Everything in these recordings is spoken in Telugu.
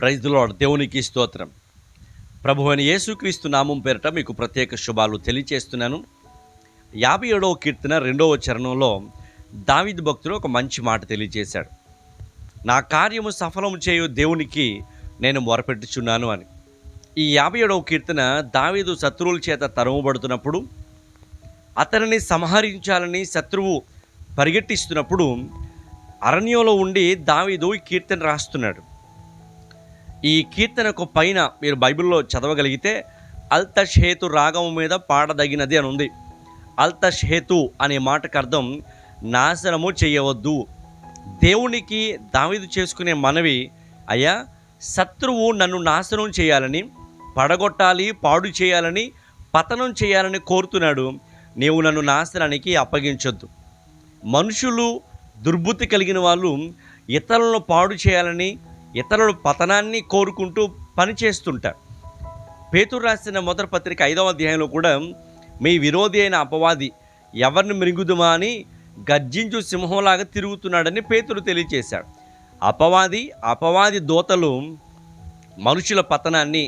Praise the lord. దేవునికి స్తోత్రం. ప్రభువైన యేసుక్రీస్తు నామం పేరిట మీకు ప్రత్యేక శుభాలు తెలియచేస్తున్నాను. 57వ కీర్తన 2వ చరణంలో దావీదు భక్తుడు ఒక మంచి మాట తెలియచేశాడు. నా కార్యము సఫలము చేయు దేవునికి నేను మొరపెట్టుచున్నాను అని. ఈ 57వ కీర్తన దావీదు శత్రువుల చేత తరుమబడుతున్నప్పుడు, అతనిని సంహరించాలని శత్రువు పరిగెట్టిస్తున్నప్పుడు అరణ్యంలో ఉండి దావీదు ఈ కీర్తన రాస్తున్నాడు. ఈ కీర్తనకు పైన మీరు బైబిల్లో చదవగలిగితే అల్తషేతు రాగము మీద పాడదగినది అని ఉంది. అల్తషేతు అనే మాటకు అర్థం నాశనము చేయవద్దు. దేవునికి దావీదు చేసుకునే మనవి, అయ్యా శత్రువు నన్ను నాశనం చేయాలని, పడగొట్టాలి, పాడు చేయాలని, పతనం చేయాలని కోరుతున్నాడు. నీవు నన్ను నాశనానికి అప్పగించొద్దు. మనుషులు దుర్బుద్ధి కలిగిన వాళ్ళు ఇతరులను పాడు చేయాలని, ఇతరుల పతనాన్ని కోరుకుంటూ పనిచేస్తుంటారు. పేతురు రాసిన మొదటి పత్రిక 5వ అధ్యాయంలో కూడా మీ విరోధి అయిన అపవాది ఎవరిని మృంగుదుమా అని గర్జించు సింహంలాగా తిరుగుతున్నాడని పేతురు తెలియచేశాడు. అపవాది దూతలు మనుషుల పతనాన్ని,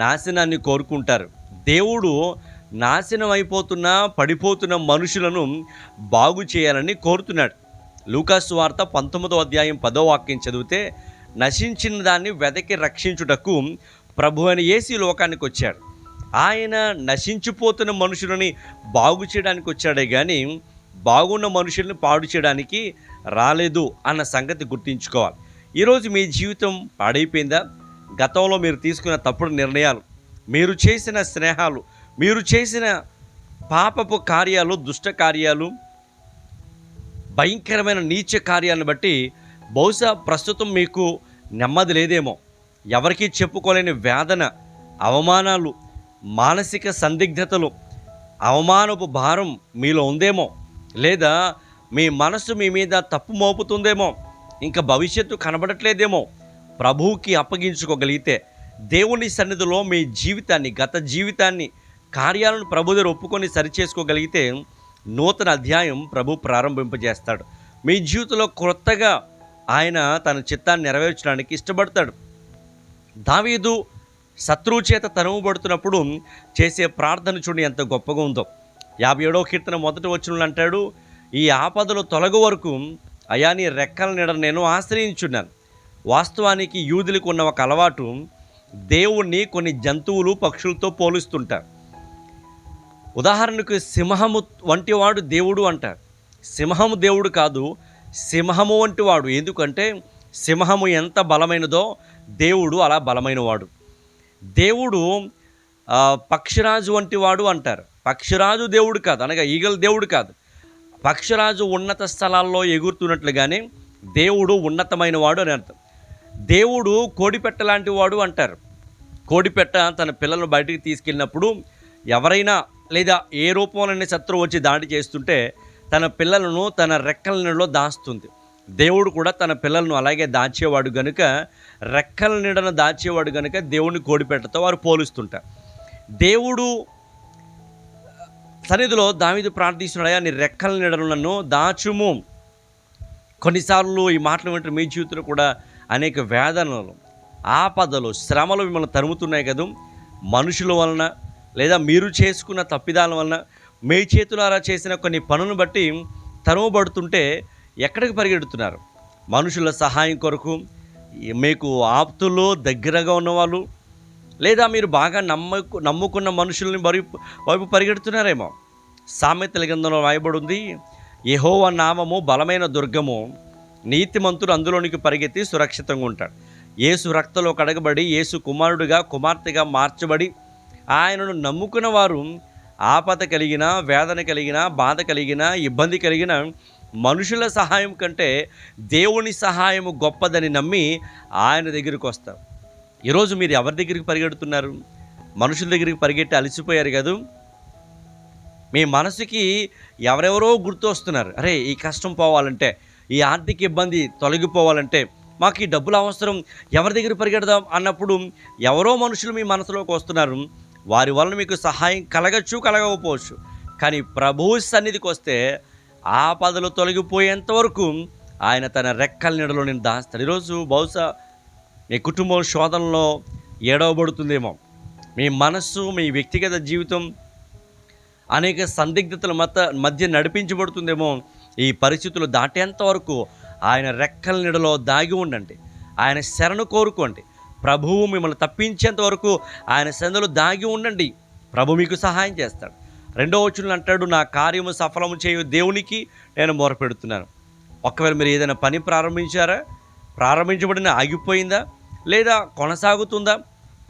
నాశనాన్ని కోరుకుంటారు. దేవుడు నాశనం అయిపోతున్న, పడిపోతున్న మనుషులను బాగు చేయాలని కోరుతున్నాడు. లూకాసు వార్త 19వ అధ్యాయం 10వ వాక్యం చదివితే, నశించిన దాన్ని వెదకి రక్షించుటకు ప్రభువైన యేసు లోకానికి వచ్చాడు. ఆయన నశించిపోతున్న మనుషులని బాగు చేయడానికి వచ్చాడే కానీ బాగున్న మనుషుల్ని పాడు చేయడానికి రాలేదు అన్న సంగతి గుర్తుంచుకోవాలి. ఈరోజు మీ జీవితం పాడైపోయిందా? గతంలో మీరు తీసుకున్న తప్పుడు నిర్ణయాలు, మీరు చేసిన స్నేహాలు, మీరు చేసిన పాపపు కార్యాలు, దుష్ట కార్యాలు, భయంకరమైన నీచ కార్యాలను బట్టి బహుశా ప్రస్తుతం మీకు నెమ్మది లేదేమో. ఎవరికీ చెప్పుకోలేని వేదన, అవమానాలు, మానసిక సందిగ్ధతలు, అవమానపు భారం మీలో ఉందేమో. లేదా మీ మనసు మీ మీద తప్పు మోపుతుందేమో. ఇంకా భవిష్యత్తు కనబడట్లేదేమో. ప్రభువుకి అప్పగించుకోగలిగితే, దేవుని సన్నిధిలో మీ జీవితాన్ని, గత జీవితాన్ని, కార్యాలను ప్రభు దగ్గర ఒప్పుకొని సరిచేసుకోగలిగితే నూతన అధ్యాయం ప్రభు ప్రారంభింపజేస్తాడు. మీ జీవితంలో కొత్తగా ఆయన తన చిత్తాన్ని నెరవేర్చడానికి ఇష్టపడతాడు. దావీదు శత్రువు చేత తరుమబడుతున్నప్పుడు చేసే ప్రార్థన చూడండి ఎంత గొప్పగా ఉందో. 57వ కీర్తన మొదటి వచనంలో అంటాడు, ఈ ఆపదలు తొలగు వరకు అయా నీ రెక్కల నీడ నేను ఆశ్రయించున్నాను. వాస్తవానికి యూదులకు ఉన్న ఒక అలవాటు, దేవుణ్ణి కొన్ని జంతువులు, పక్షులతో పోలుస్తుంటారు. ఉదాహరణకు సింహము వంటివాడు దేవుడు అంటారు. సింహము దేవుడు కాదు, సింహము వంటి వాడు. ఎందుకంటే సింహము ఎంత బలమైనదో దేవుడు అలా బలమైనవాడు. దేవుడు పక్షిరాజు వంటి వాడు అంటారు. పక్షిరాజు దేవుడు కాదు, అనగా ఈగల దేవుడు కాదు. పక్షిరాజు ఉన్నత స్థలాల్లో ఎగురుతున్నట్లుగానే దేవుడు ఉన్నతమైన వాడు అని అర్థం. దేవుడు కోడిపెట్ట లాంటి వాడు అంటారు. కోడిపెట్ట తన పిల్లలను బయటికి తీసుకెళ్ళినప్పుడు ఎవరైనా లేదా ఏ రూపంలోనే శత్రువు వచ్చి దాడి చేస్తుంటే తన పిల్లలను తన రెక్కల నీడలో దాస్తుంది. దేవుడు కూడా తన పిల్లలను అలాగే దాచేవాడు గనుక, రెక్కల నీడను దాచేవాడు గనుక దేవుడిని కోడిపెట్టతో వారు పోలుస్తుంటారు. దేవుడు సన్నిధిలో దావీదు ప్రార్థిస్తున్నాడయ్యా నీ రెక్కల నీడను నన్ను దాచుము. కొన్నిసార్లు ఈ మాటలు వింటే మీ జీవితంలో కూడా అనేక వేదనలు, ఆపదలు, శ్రమలు మిమ్మల్ని తరుముతున్నాయి కదా. మనుషుల వలన లేదా మీరు చేసుకున్న తప్పిదాల వలన, మీ చేతులారా చేసిన కొన్ని పనులను బట్టి తరుమబడుతుంటే ఎక్కడికి పరిగెడుతున్నారు? మనుషుల సహాయం కొరకు, మీకు ఆప్తులు దగ్గరగా ఉన్నవాళ్ళు, లేదా మీరు బాగా నమ్ముకున్న మనుషుల్ని వైపు పరిగెడుతున్నారేమో. సామెతల గ్రంథంలో రాయబడి ఉంది, యెహోవా నామము బలమైన దుర్గము, నీతిమంతుడు అందులోనికి పరిగెత్తి సురక్షితంగా ఉంటాడు. యేసు రక్తంలో కడగబడి, యేసు కుమారుడిగా, కుమార్తెగా మార్చబడి ఆయనను నమ్ముకున్న వారు ఆపద కలిగిన, వేదన కలిగిన, బాధ కలిగిన, ఇబ్బంది కలిగిన మనుషుల సహాయం కంటే దేవుని సహాయము గొప్పదని నమ్మి ఆయన దగ్గరికి వస్తారు. ఈరోజు మీరు ఎవరి దగ్గరికి పరిగెడుతున్నారు? మనుషుల దగ్గరికి పరిగెట్టి అలసిపోయారు కదా. మీ మనసుకి ఎవరెవరో గుర్తు వస్తున్నారు. అరే ఈ కష్టం పోవాలంటే, ఈ ఆర్థిక ఇబ్బంది తొలగిపోవాలంటే, మాకు ఈ డబ్బులు అవసరం, ఎవరి దగ్గర పరిగెడదాం అన్నప్పుడు ఎవరో మనుషులు మీ మనసులోకి వస్తున్నారు. వారి వలన మీకు సహాయం కలగచ్చు, కలగకపోవచ్చు. కానీ ప్రభువు సన్నిధికి వస్తే ఆపదలు తొలగిపోయేంత వరకు ఆయన తన రెక్కల నీడలో నేను దాస్తాడు. ఈరోజు బహుశా మీ కుటుంబం శోధనలో ఏడవబడుతుందేమో, మీ మనస్సు, మీ వ్యక్తిగత జీవితం అనేక సందిగ్ధతల మధ్య నడిపించబడుతుందేమో. ఈ పరిస్థితులు దాటేంత వరకు ఆయన రెక్కల నీడలో దాగి ఉండండి. ఆయన శరణు కోరుకోండి. ప్రభువు మిమ్మల్ని తప్పించేంత వరకు ఆయన సందులో దాగి ఉండండి. ప్రభు మీకు సహాయం చేస్తాడు. 2వ వచనంలో అంటాడు, నా కార్యము సఫలము చేయు దేవునికి నేను మొరపెడుతున్నాను. ఒకవేళ మీరు ఏదైనా పని ప్రారంభించారా, ప్రారంభించబడిన ఆగిపోయిందా, లేదా కొనసాగుతుందా,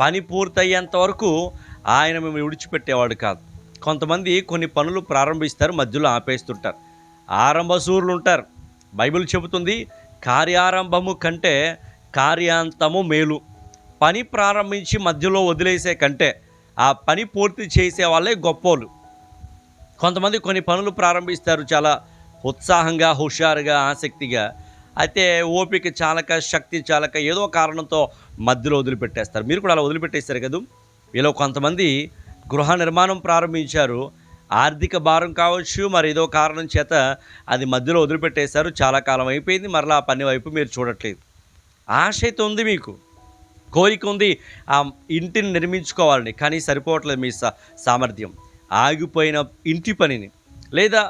పని పూర్తయ్యేంత వరకు ఆయన మిమ్మల్ని విడిచిపెట్టేవాడు కాదు. కొంతమంది కొన్ని పనులు ప్రారంభిస్తారు, మధ్యలో ఆపేస్తుంటారు. ఆరంభశూరులు ఉంటారు. బైబిల్ చెబుతుంది, కార్యారంభము కంటే కార్యాంతము మేలు. పని ప్రారంభించి మధ్యలో వదిలేసే కంటే ఆ పని పూర్తి చేసే వాళ్ళే గొప్పోళ్ళు. కొంతమంది కొన్ని పనులు ప్రారంభిస్తారు చాలా ఉత్సాహంగా, హుషారుగా, ఆసక్తిగా. అయితే ఓపిక చాలక, శక్తి చాలక ఏదో కారణంతో మధ్యలో వదిలిపెట్టేస్తారు. మీరు కూడా అలా వదిలిపెట్టేస్తారు కదా. వీళ్ళు కొంతమంది గృహ నిర్మాణం ప్రారంభించారు. ఆర్థిక భారం కావచ్చు, మరి ఏదో కారణం చేత అది మధ్యలో వదిలిపెట్టేశారు. చాలా కాలం అయిపోయింది, మరలా ఆ పని వైపు మీరు చూడట్లేదు. ఆశ అయితే ఉంది, మీకు కోరిక ఉంది ఆ ఇంటిని నిర్మించుకోవాలని, కానీ సరిపోవట్లేదు మీ సామర్థ్యం. ఆగిపోయిన ఇంటి పనిని, లేదా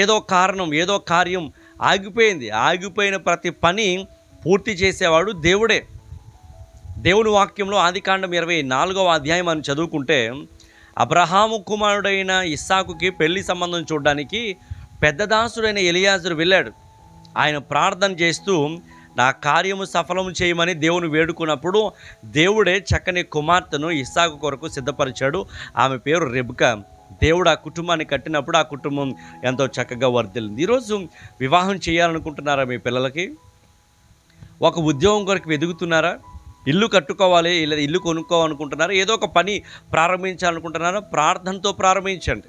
ఏదో కారణం, ఏదో కార్యం ఆగిపోయింది. ఆగిపోయిన ప్రతి పని పూర్తి చేసేవాడు దేవుడే. దేవుని వాక్యంలో ఆదికాండం 24వ అధ్యాయం అని చదువుకుంటే, అబ్రహాము కుమారుడైన ఇస్సాకుకి పెళ్లి సంబంధం చూడడానికి పెద్ద దాసుడైన ఎలియాజరు వెళ్ళాడు. ఆయన ప్రార్థన చేస్తూ నా కార్యము సఫలము చేయమని దేవుని వేడుకున్నప్పుడు దేవుడే చక్కని కుమార్తెను ఇస్సాకు కొరకు సిద్ధపరిచాడు. ఆమె పేరు రెబ్కా. దేవుడు ఆ కుటుంబాన్ని కట్టినప్పుడు ఆ కుటుంబం ఎంతో చక్కగా వర్ధిల్లింది. ఈరోజు వివాహం చేయాలనుకుంటున్నారా? మీ పిల్లలకి ఒక ఉద్యోగం కొరకు వెతుకుతున్నారా? ఇల్లు కట్టుకోవాలి, లేదా ఇల్లు కొనుక్కోవాలనుకుంటున్నారా? ఏదో ఒక పని ప్రారంభించాలనుకుంటున్నారా? ప్రార్థనతో ప్రారంభించండి.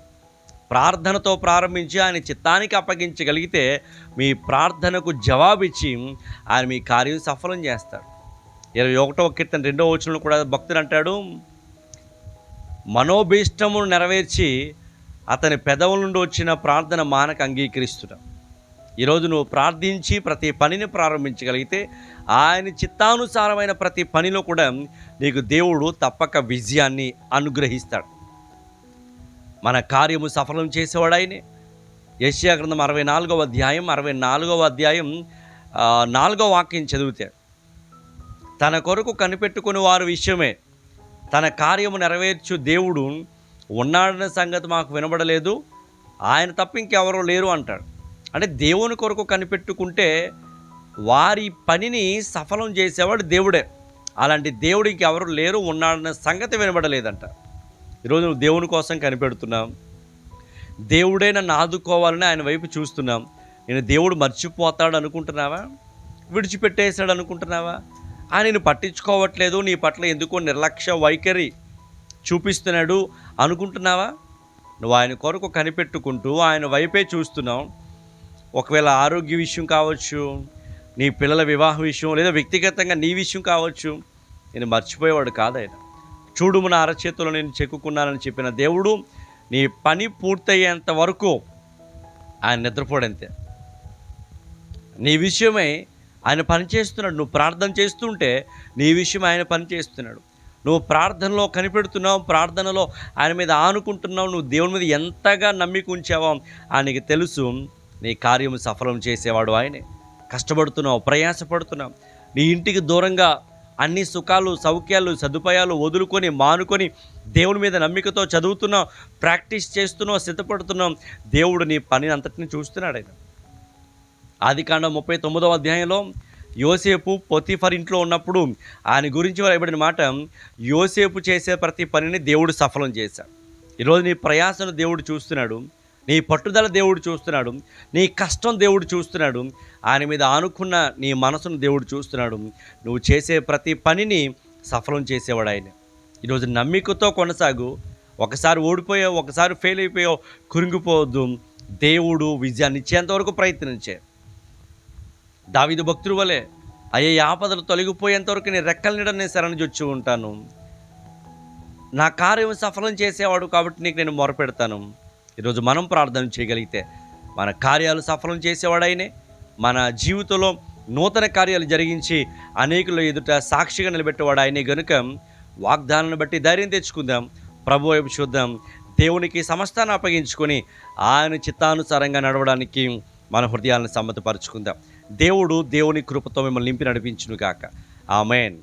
ప్రార్థనతో ప్రారంభించి ఆయన చిత్తానికి అప్పగించగలిగితే మీ ప్రార్థనకు జవాబిచ్చి ఆయన మీ కార్యం సఫలం చేస్తాడు. 21వ కీర్తన 2వ వచనంలో కూడా భక్తుడు అంటాడు, మనోభీష్టము నెరవేర్చి అతని పెదవుల నుండి వచ్చిన ప్రార్థన మానక అంగీకరిస్తున్నాడు. ఈరోజు నువ్వు ప్రార్థించి ప్రతి పనిని ప్రారంభించగలిగితే ఆయన చిత్తానుసారమైన ప్రతి పనిలో కూడా నీకు దేవుడు తప్పక విజయాన్ని అనుగ్రహిస్తాడు. మన కార్యము సఫలం చేసేవాడు ఆయనే. యెషయా గ్రంథం 64వ అధ్యాయం 4వ వాక్యం చదివితే, తన కొరకు కనిపెట్టుకుని వారి విషయమే తన కార్యము నెరవేర్చు దేవుడు ఉన్నాడన్న సంగతి మాకు వినబడలేదు, ఆయన తప్ప ఇంకెవరో లేరు అంటాడు. అంటే దేవుని కొరకు కనిపెట్టుకుంటే వారి పనిని సఫలం చేసేవాడు దేవుడే. అలాంటి దేవుడు ఇంకెవరు లేరు, ఉన్నాడన్న సంగతి వినబడలేదంట. ఈరోజు నువ్వు దేవుని కోసం కనిపెడుతున్నాం, దేవుడే నన్ను ఆదుకోవాలని ఆయన వైపు చూస్తున్నాం. నేను దేవుడు మర్చిపోతాడు అనుకుంటున్నావా? విడిచిపెట్టేశాడు అనుకుంటున్నావా? ఆయన నేను పట్టించుకోవట్లేదు, నీ పట్ల ఎందుకో నిర్లక్ష్య వైఖరి చూపిస్తున్నాడు అనుకుంటున్నావా? నువ్వు ఆయన కొరకు కనిపెట్టుకుంటూ ఆయన వైపే చూస్తున్నావు. ఒకవేళ ఆరోగ్య విషయం కావచ్చు, నీ పిల్లల వివాహ విషయం, లేదా వ్యక్తిగతంగా నీ విషయం కావచ్చు, నేను మర్చిపోయేవాడు కాదు ఆయన. చూడుము నా అరచేతుల్లో నేను చెక్కుకున్నానని చెప్పిన దేవుడు నీ పని పూర్తయ్యేంత వరకు ఆయన నిద్రపోడంతే. నీ విషయమై ఆయన పని చేస్తున్నాడు. నువ్వు ప్రార్థన చేస్తుంటే నీ విషయం ఆయన పని చేస్తున్నాడు. నువ్వు ప్రార్థనలో కనిపెడుతున్నావు, ప్రార్థనలో ఆయన మీద ఆనుకుంటున్నావు, నువ్వు దేవుని మీద ఎంతగా నమ్మిక ఉంచావో ఆయనకి తెలుసు. నీ కార్యము సఫలం చేసేవాడు ఆయనే. కష్టపడుతున్నావు, ప్రయాసపడుతున్నావు, నీ ఇంటికి దూరంగా అన్ని సుఖాలు, సౌఖ్యాలు, సదుపాయాలు వదులుకొని మానుకొని దేవుని మీద నమ్మికతో చదువుతున్నావు, ప్రాక్టీస్ చేస్తున్నావు, సిద్ధపడుతున్నావు. దేవుడు నీ పని అంతటిని చూస్తున్నాడు ఆయన. ఆదికాండం 39వ అధ్యాయంలో యోసేపు పొతిఫర్ ఇంట్లో ఉన్నప్పుడు ఆయన గురించి రాయబడిన మాట, యోసేపు చేసే ప్రతి పనిని దేవుడు సఫలం చేశాడు. ఈరోజు నీ ప్రయాసను దేవుడు చూస్తున్నాడు, నీ పట్టుదల దేవుడు చూస్తున్నాడు, నీ కష్టం దేవుడు చూస్తున్నాడు, ఆయన మీద ఆనుకున్న నీ మనసును దేవుడు చూస్తున్నాడు. నువ్వు చేసే ప్రతి పనిని సఫలం చేసేవాడు ఆయన. ఈరోజు నమ్మికతో కొనసాగు. ఒకసారి ఓడిపోయావు, ఒకసారి ఫెయిల్ అయిపోయావు, కురింగిపోవద్దు. దేవుడు విజయాన్ని ఇచ్చేంతవరకు ప్రయత్నించే. దావీదు భక్తుడు వలె, అయ్యే ఆపదలు తొలగిపోయేంతవరకు నేను రెక్కల నీడ నేను శరణుజొచ్చి ఉంటాను, నా కార్యం సఫలం చేసేవాడు కాబట్టి నీకు నేను మొరపెడతాను. ఈరోజు మనం ప్రార్థన చేయగలిగితే మన కార్యాలు సఫలం చేసేవాడు ఆయనే. మన జీవితంలో నూతన కార్యాలు జరిగించి అనేకుల ఎదుట సాక్షిగా నిలబెట్టేవాడు ఆయనే గనుక వాగ్దానాన్ని బట్టి ధైర్యం తెచ్చుకుందాం, ప్రభు వైపు చూద్దాం, దేవునికి సమస్తాన్ని అప్పగించుకొని ఆయన చిత్తానుసారంగా నడవడానికి మన హృదయాలను సమ్మతపరుచుకుందాం. దేవుని కృపతో మిమ్మల్ని నింపి నడిపించును గాక. ఆమేన్.